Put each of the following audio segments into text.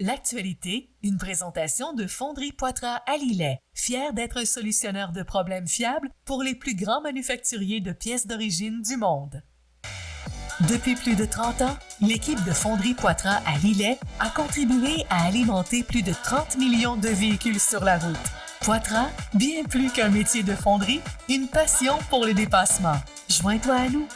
L'actualité, une présentation de Fonderie Poitras à Lillet, fier d'être un solutionneur de problèmes fiables pour les plus grands manufacturiers de pièces d'origine du monde. Depuis plus de 30 ans, l'équipe de Fonderie Poitras à Lillet a contribué à alimenter plus de 30 millions de véhicules sur la route. Poitras, bien plus qu'un métier de fonderie, une passion pour le dépassement. Joins-toi à nous.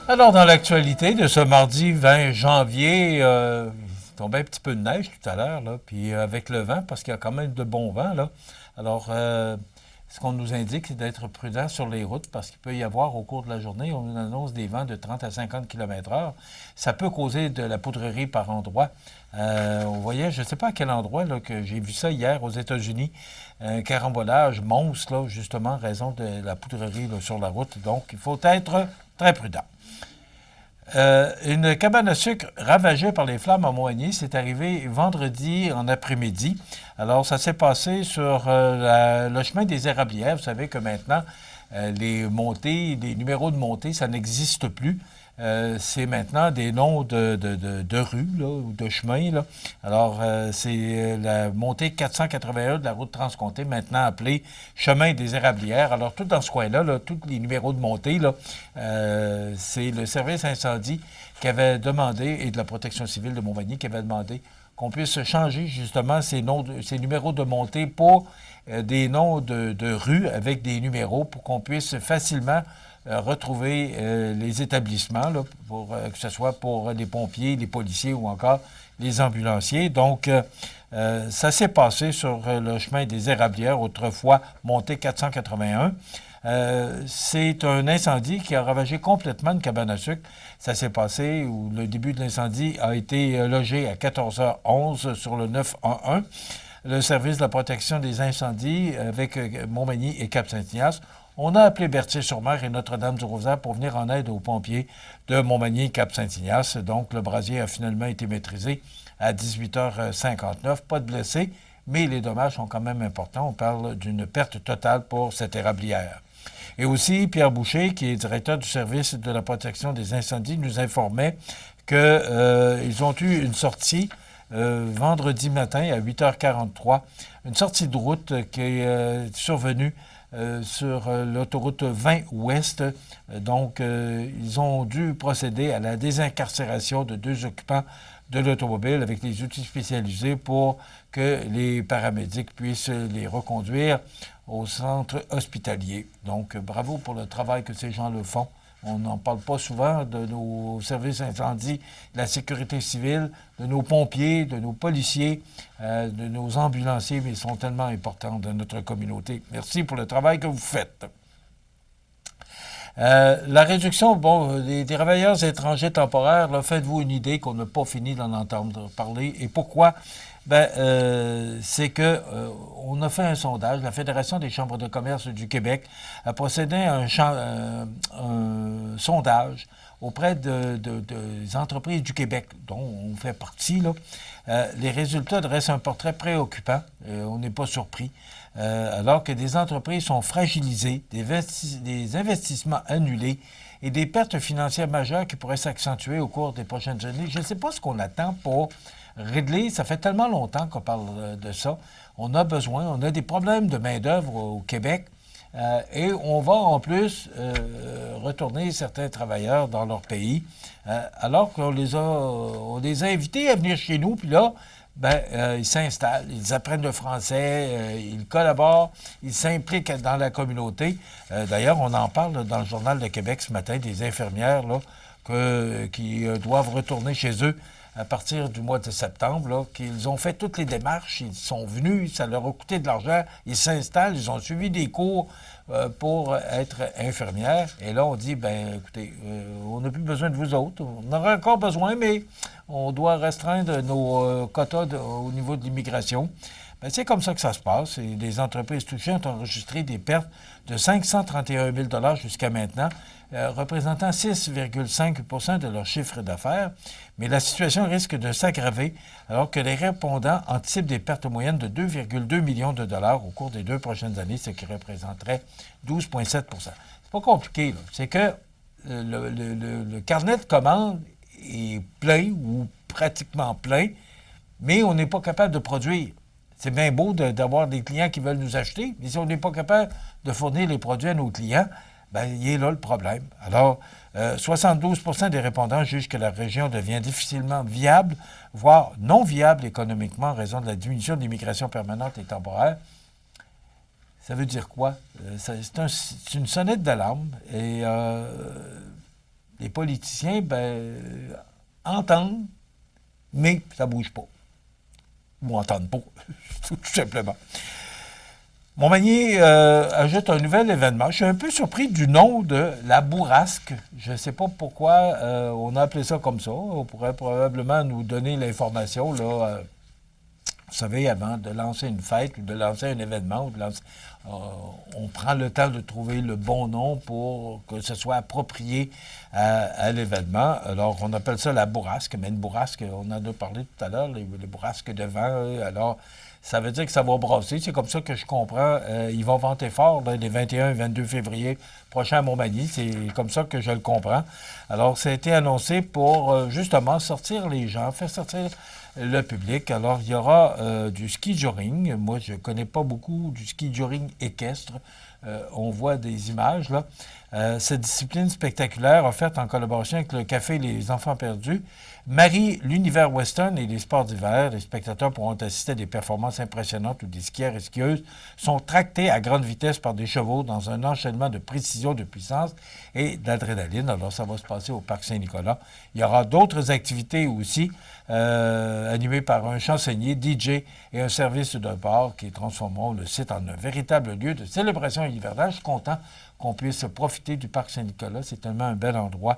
Alors, dans l'actualité de ce mardi 20 janvier, il tombait un petit peu de neige tout à l'heure, là, puis avec le vent, parce qu'il y a quand même de bons vents, là. Alors, ce qu'on nous indique, c'est d'être prudent sur les routes, parce qu'il peut y avoir, au cours de la journée, on nous annonce des vents de 30 à 50 km/h. Ça peut causer de la poudrerie par endroits. On voyait, je ne sais pas à quel endroit, là, que j'ai vu ça hier aux États-Unis, un carambolage monstre, là, justement, en raison de la poudrerie là, sur la route. Donc, il faut être très prudent. Une cabane à sucre ravagée par les flammes à Moigny, c'est arrivé vendredi en après-midi. Alors, ça s'est passé sur le chemin des Érablières. Vous savez que maintenant, les montées, les numéros de montée, ça n'existe plus. C'est maintenant des noms de rues là, ou de chemins. Là. Alors, c'est la montée 481 de la route transcontée, maintenant appelée Chemin des Érablières. Alors, tout dans ce coin-là, là, tous les numéros de montée, là, c'est le service incendie qui avait demandé, et de la protection civile de Montmagny, qui avait demandé qu'on puisse changer justement ces numéros de montée pour des noms de rues avec des numéros pour qu'on puisse facilement retrouver les établissements, là, pour, que ce soit pour les pompiers, les policiers ou encore les ambulanciers. Donc, ça s'est passé sur le chemin des Érablières, autrefois montée 481. C'est un incendie qui a ravagé complètement une cabane à sucre. Ça s'est passé où le début de l'incendie a été logé à 14h11 sur le 911. Le service de la protection des incendies avec Montmagny et Cap-Saint-Ignace. On a appelé Berthier-sur-Mer et Notre-Dame-du-Rosaire pour venir en aide aux pompiers de Montmagny et Cap-Saint-Ignace. Donc, le brasier a finalement été maîtrisé à 18h59. Pas de blessés, mais les dommages sont quand même importants. On parle d'une perte totale pour cette érablière. Et aussi, Pierre Boucher, qui est directeur du service de la protection des incendies, nous informait qu'ils ont eu une sortie vendredi matin à 8h43, une sortie de route qui est survenue sur l'autoroute 20 Ouest. Donc, ils ont dû procéder à la désincarcération de 2 occupants de l'automobile avec des outils spécialisés pour que les paramédics puissent les reconduire au centre hospitalier. Donc, bravo pour le travail que ces gens-là font. On n'en parle pas souvent de nos services incendie, de la sécurité civile, de nos pompiers, de nos policiers, de nos ambulanciers, mais ils sont tellement importants dans notre communauté. Merci pour le travail que vous faites. La réduction des travailleurs étrangers temporaires, là, faites-vous une idée qu'on n'a pas fini d'en entendre parler. Et pourquoi? C'est que on a fait un sondage. La Fédération des chambres de commerce du Québec a procédé à un sondage auprès des entreprises du Québec, dont on fait partie. Là. Les résultats dressent un portrait préoccupant. On n'est pas surpris. Alors que des entreprises sont fragilisées, des investissements annulés et des pertes financières majeures qui pourraient s'accentuer au cours des prochaines années. Je ne sais pas ce qu'on attend pour régler. Ça fait tellement longtemps qu'on parle de ça. On a besoin, on a des problèmes de main-d'œuvre au Québec et on va en plus retourner certains travailleurs dans leur pays alors qu'on les a invités à venir chez nous, puis là, ils s'installent, ils apprennent le français, ils collaborent, ils s'impliquent dans la communauté. D'ailleurs, on en parle dans le Journal de Québec ce matin, des infirmières là, qui doivent retourner chez eux à partir du mois de septembre, là, qu'ils ont fait toutes les démarches, ils sont venus, ça leur a coûté de l'argent, ils s'installent, ils ont suivi des cours pour être infirmières. Et là, on dit, écoutez, on n'a plus besoin de vous autres. On aura encore besoin, mais on doit restreindre nos quotas au niveau de l'immigration. C'est comme ça que ça se passe. Et les entreprises touchées ont enregistré des pertes de 531 000 $ jusqu'à maintenant, représentant 6,5 % de leur chiffre d'affaires. Mais la situation risque de s'aggraver alors que les répondants anticipent des pertes moyennes de 2,2 millions de dollars au cours des 2 prochaines années, ce qui représenterait 12,7 %. C'est pas compliqué, là. C'est que le carnet de commandes est plein ou pratiquement plein, mais on n'est pas capable de produire. C'est bien beau d'avoir des clients qui veulent nous acheter, mais si on n'est pas capable de fournir les produits à nos clients, bien, il est là le problème. Alors, 72 des répondants jugent que la région devient difficilement viable, voire non viable économiquement en raison de la diminution de l'immigration permanente et temporaire. Ça veut dire quoi? C'est une sonnette d'alarme et les politiciens entendent, mais ça ne bouge pas. Ou entendent pas, tout simplement. Montmagny ajoute un nouvel événement. Je suis un peu surpris du nom de la bourrasque. Je ne sais pas pourquoi on a appelé ça comme ça. On pourrait probablement nous donner l'information, là, vous savez, avant de lancer une fête ou de lancer un événement, on prend le temps de trouver le bon nom pour que ce soit approprié à l'événement. Alors, on appelle ça la bourrasque, mais une bourrasque, on en a parlé tout à l'heure, les bourrasques de vent. Alors, ça veut dire que ça va brasser. C'est comme ça que je comprends. Ils vont venter fort là, les 21 et 22 février prochains à Montmagny. C'est comme ça que je le comprends. Alors, ça a été annoncé pour justement sortir les gens, faire sortir le public. Alors, il y aura du ski joring. Moi, je ne connais pas beaucoup du ski joring équestre. On voit des images, là. Cette discipline spectaculaire, offerte en collaboration avec le Café Les Enfants Perdus, marie l'univers western et les sports d'hiver. Les spectateurs pourront assister à des performances impressionnantes où des skieurs et skieuses sont tractés à grande vitesse par des chevaux dans un enchaînement de précision, de puissance et d'adrénaline. Alors, ça va se passer au Parc Saint-Nicolas. Il y aura d'autres activités aussi, animées par un chansonnier, DJ et un service de bar qui transformeront le site en un véritable lieu de célébration hivernale. Je suis content qu'on puisse profiter du Parc Saint-Nicolas. C'est tellement un bel endroit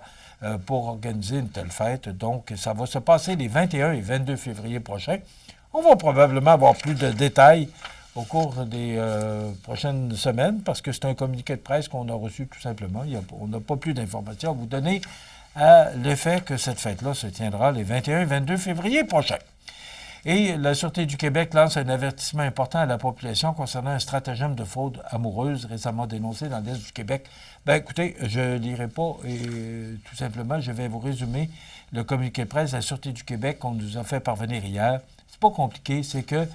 pour organiser une telle fête. Donc, ça va se passer les 21 et 22 février prochains. On va probablement avoir plus de détails au cours des prochaines semaines parce que c'est un communiqué de presse qu'on a reçu tout simplement. On n'a pas plus d'informations à vous donner à l'effet que cette fête-là se tiendra les 21 et 22 février prochains. Et la Sûreté du Québec lance un avertissement important à la population concernant un stratagème de fraude amoureuse récemment dénoncé dans l'Est du Québec. Bien, écoutez, je ne lirai pas et tout simplement, je vais vous résumer le communiqué de presse de la Sûreté du Québec qu'on nous a fait parvenir hier. C'est pas compliqué, c'est que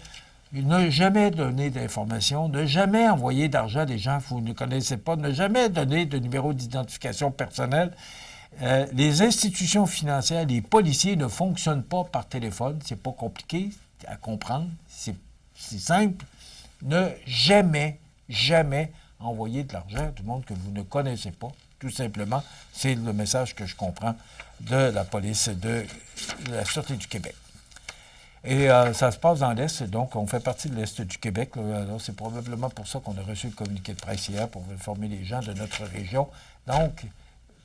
ne jamais donner d'informations, ne jamais envoyer d'argent à des gens que vous ne connaissez pas, ne jamais donner de numéro d'identification personnelle. Les institutions financières, les policiers ne fonctionnent pas par téléphone. C'est pas compliqué à comprendre. C'est simple. Ne jamais envoyer de l'argent à du monde que vous ne connaissez pas. Tout simplement, c'est le message que je comprends de la police de la Sûreté du Québec. Et ça se passe dans l'Est, donc on fait partie de l'Est du Québec. Alors c'est probablement pour ça qu'on a reçu le communiqué de presse hier pour informer les gens de notre région. Donc,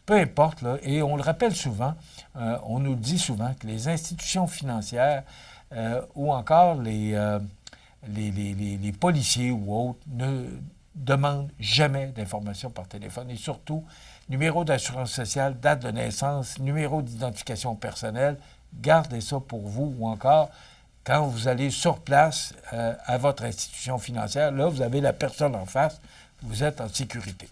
peu importe, là, et on le rappelle souvent, on nous le dit souvent, que les institutions financières ou encore les policiers ou autres ne demandent jamais d'informations par téléphone et surtout, numéro d'assurance sociale, date de naissance, numéro d'identification personnelle, gardez ça pour vous ou encore, quand vous allez sur place à votre institution financière, là, vous avez la personne en face, vous êtes en sécurité.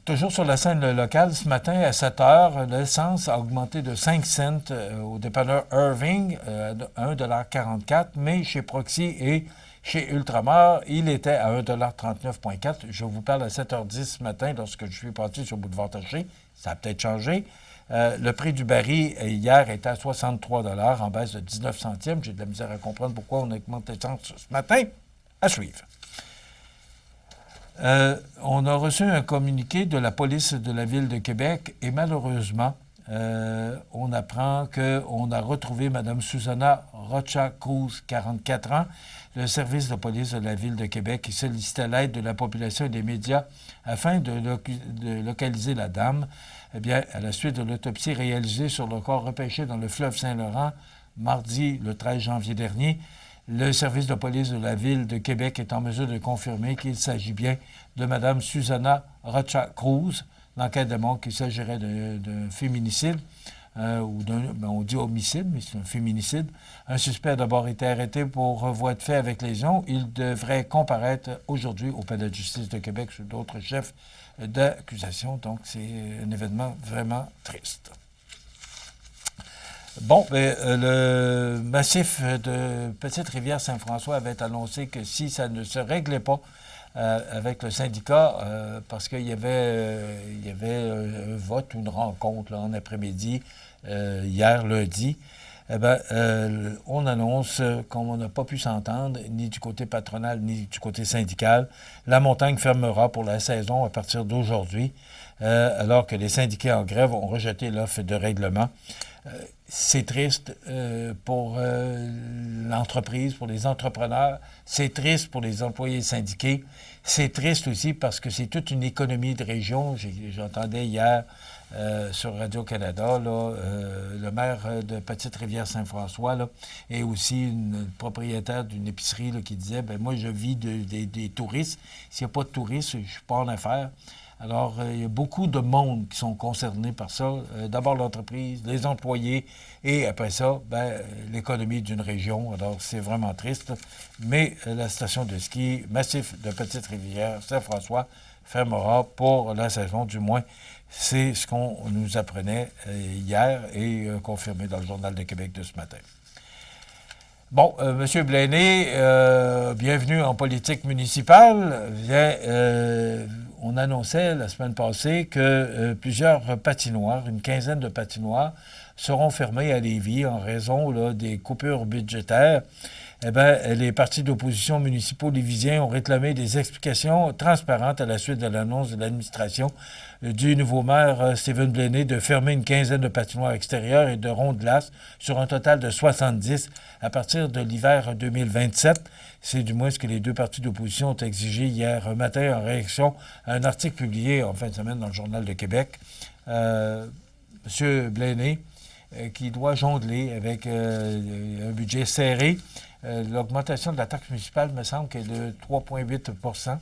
Toujours sur la scène locale, ce matin à 7 heures, l'essence a augmenté de 5 cents au dépanneur Irving, à 1,44 $, mais chez Proxy et chez Ultramar, il était à 1,39,4 $. Je vous parle à 7h10 ce matin lorsque je suis parti sur Boulevard Taché. Ça a peut-être changé. Le prix du baril hier était à 63 $, en baisse de 19 centimes. J'ai de la misère à comprendre pourquoi on a augmenté l'essence ce matin. À suivre. On a reçu un communiqué de la police de la Ville de Québec et malheureusement, on apprend qu'on a retrouvé Mme Susana Rocha-Cruz, 44 ans, le service de police de la Ville de Québec qui sollicitait l'aide de la population et des médias afin de localiser la dame. Eh bien, à la suite de l'autopsie réalisée sur le corps repêché dans le fleuve Saint-Laurent, mardi le 13 janvier dernier, le service de police de la Ville de Québec est en mesure de confirmer qu'il s'agit bien de Mme Susana Rocha-Cruz. L'enquête démontre qu'il s'agirait d'un féminicide. on dit homicide, mais c'est un féminicide. Un suspect a d'abord été arrêté pour voie de fait avec lésion. Il devrait comparaître aujourd'hui au palais de justice de Québec sur d'autres chefs d'accusation. Donc, c'est un événement vraiment triste. Bon, le massif de Petite-Rivière-Saint-François avait annoncé que si ça ne se réglait pas avec le syndicat, parce qu'il y avait un vote ou une rencontre là, en après-midi, hier, lundi, eh bien, on annonce qu'on n'a pas pu s'entendre, ni du côté patronal, ni du côté syndical. La montagne fermera pour la saison à partir d'aujourd'hui, alors que les syndiqués en grève ont rejeté l'offre de règlement. C'est triste pour l'entreprise, pour les entrepreneurs. C'est triste pour les employés syndiqués. C'est triste aussi parce que c'est toute une économie de région. J'entendais hier sur Radio-Canada, le maire de Petite-Rivière-Saint-François là, et aussi une propriétaire d'une épicerie là, qui disait, ben moi je vis des touristes. S'il n'y a pas de touristes, je ne suis pas en affaires. Alors, il y a beaucoup de monde qui sont concernés par ça. D'abord l'entreprise, les employés, et après ça, l'économie d'une région. Alors, c'est vraiment triste. Mais la station de ski massif de Petite-Rivière, Saint-François, fermera pour la saison, du moins. C'est ce qu'on nous apprenait hier et confirmé dans le Journal de Québec de ce matin. Bon, M. Blaney, bienvenue en politique municipale. On annonçait la semaine passée que plusieurs patinoires, une quinzaine de patinoires, seront fermées à Lévis en raison là, des coupures budgétaires. Eh bien, les partis d'opposition municipaux lévisiens ont réclamé des explications transparentes à la suite de l'annonce de l'administration du nouveau maire Stephen Blaney de fermer une quinzaine de patinoires extérieures et de ronds de glace sur un total de 70 à partir de l'hiver 2027. C'est du moins ce que les deux partis d'opposition ont exigé hier matin en réaction à un article publié en fin de semaine dans le Journal de Québec. M. Blaney, qui doit jongler avec un budget serré. L'augmentation de la taxe municipale me semble qu'elle est de 3,8 %,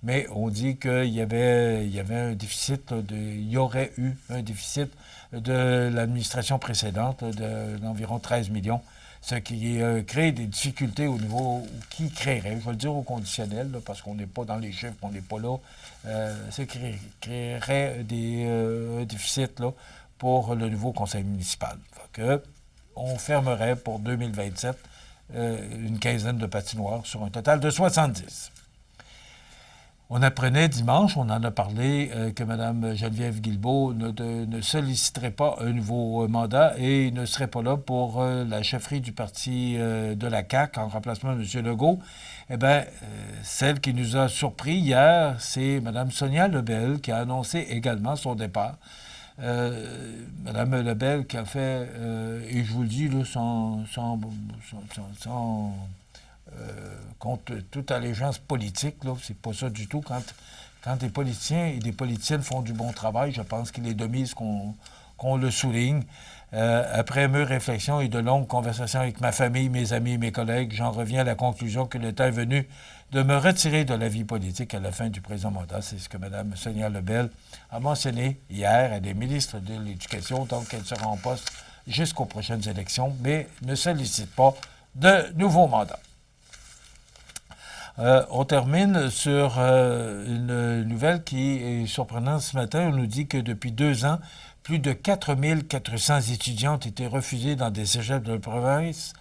mais on dit qu'il y avait un déficit, il y aurait eu un déficit de l'administration précédente d'environ 13 millions, ce qui crée des difficultés au niveau, qui créerait, je vais le dire au conditionnel, là, parce qu'on n'est pas dans les chiffres, on n'est pas là, ce qui créerait un déficit là, pour le nouveau conseil municipal. Fait que, on fermerait pour 2027 une quinzaine de patinoires sur un total de 70. On apprenait dimanche, on en a parlé, que Mme Geneviève Guilbeault ne solliciterait pas un nouveau mandat et ne serait pas là pour la chefferie du parti de la CAQ en remplacement de M. Legault. Eh bien, celle qui nous a surpris hier, c'est Mme Sonia Lebel qui a annoncé également son départ. Mme Lebel qui a fait, et je vous le dis, là, contre toute allégeance politique, là, c'est pas ça du tout. Quand des politiciens et des politiciennes font du bon travail, je pense qu'il est de mise qu'on le souligne. Après mûre réflexion et de longues conversations avec ma famille, mes amis et mes collègues, j'en reviens à la conclusion que le temps est venu de me retirer de la vie politique à la fin du présent mandat. C'est ce que Mme Sonia Lebel a mentionné hier. Elle est ministre de l'Éducation, donc elle sera en poste jusqu'aux prochaines élections, mais ne sollicite pas de nouveaux mandats. On termine sur une nouvelle qui est surprenante ce matin. On nous dit que depuis 2 ans, plus de 4 400 étudiants ont été refusés dans des cégeps de la province,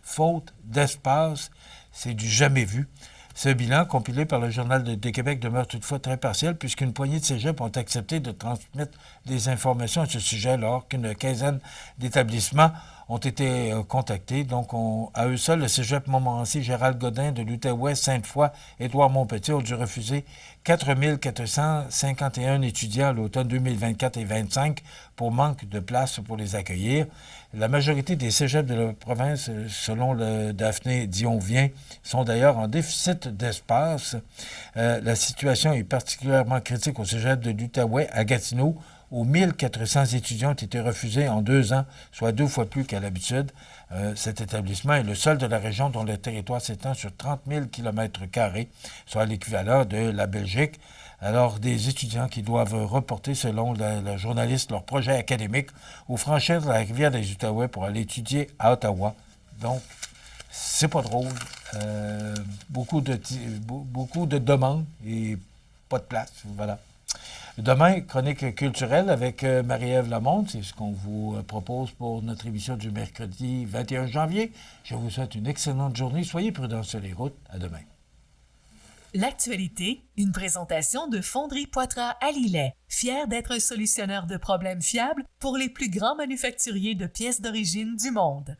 faute d'espace. C'est du jamais vu. Ce bilan, compilé par le Journal de Québec, demeure toutefois très partiel, puisqu'une poignée de cégeps ont accepté de transmettre des informations à ce sujet, alors qu'une quinzaine d'établissements ont été contactés. Donc, à eux seuls, le cégep Montmorency, Gérald Godin de l'Outaouais, Sainte-Foy, Édouard Montpetit ont dû refuser 4 451 étudiants à l'automne 2024 et 2025 pour manque de place pour les accueillir. La majorité des cégeps de la province, selon le Daphné Dion-Vien, sont d'ailleurs en déficit d'espace. La situation est particulièrement critique au cégep de l'Outaouais, à Gatineau, où 1400 étudiants ont été refusés en 2 ans, soit 2 fois plus qu'à l'habitude. Cet établissement est le seul de la région dont le territoire s'étend sur 30 000 km², soit l'équivalent de la Belgique. Alors, des étudiants qui doivent reporter, selon la journaliste, leur projet académique ou franchir la rivière des Outaouais pour aller étudier à Ottawa. Donc, c'est pas drôle. Beaucoup de demandes et pas de place. Voilà. Demain, chronique culturelle avec Marie-Ève Lamonde. C'est ce qu'on vous propose pour notre émission du mercredi 21 janvier. Je vous souhaite une excellente journée. Soyez prudents sur les routes. À demain. L'actualité, une présentation de Fonderie Poitras à Lillet, fier d'être un solutionneur de problèmes fiables pour les plus grands manufacturiers de pièces d'origine du monde.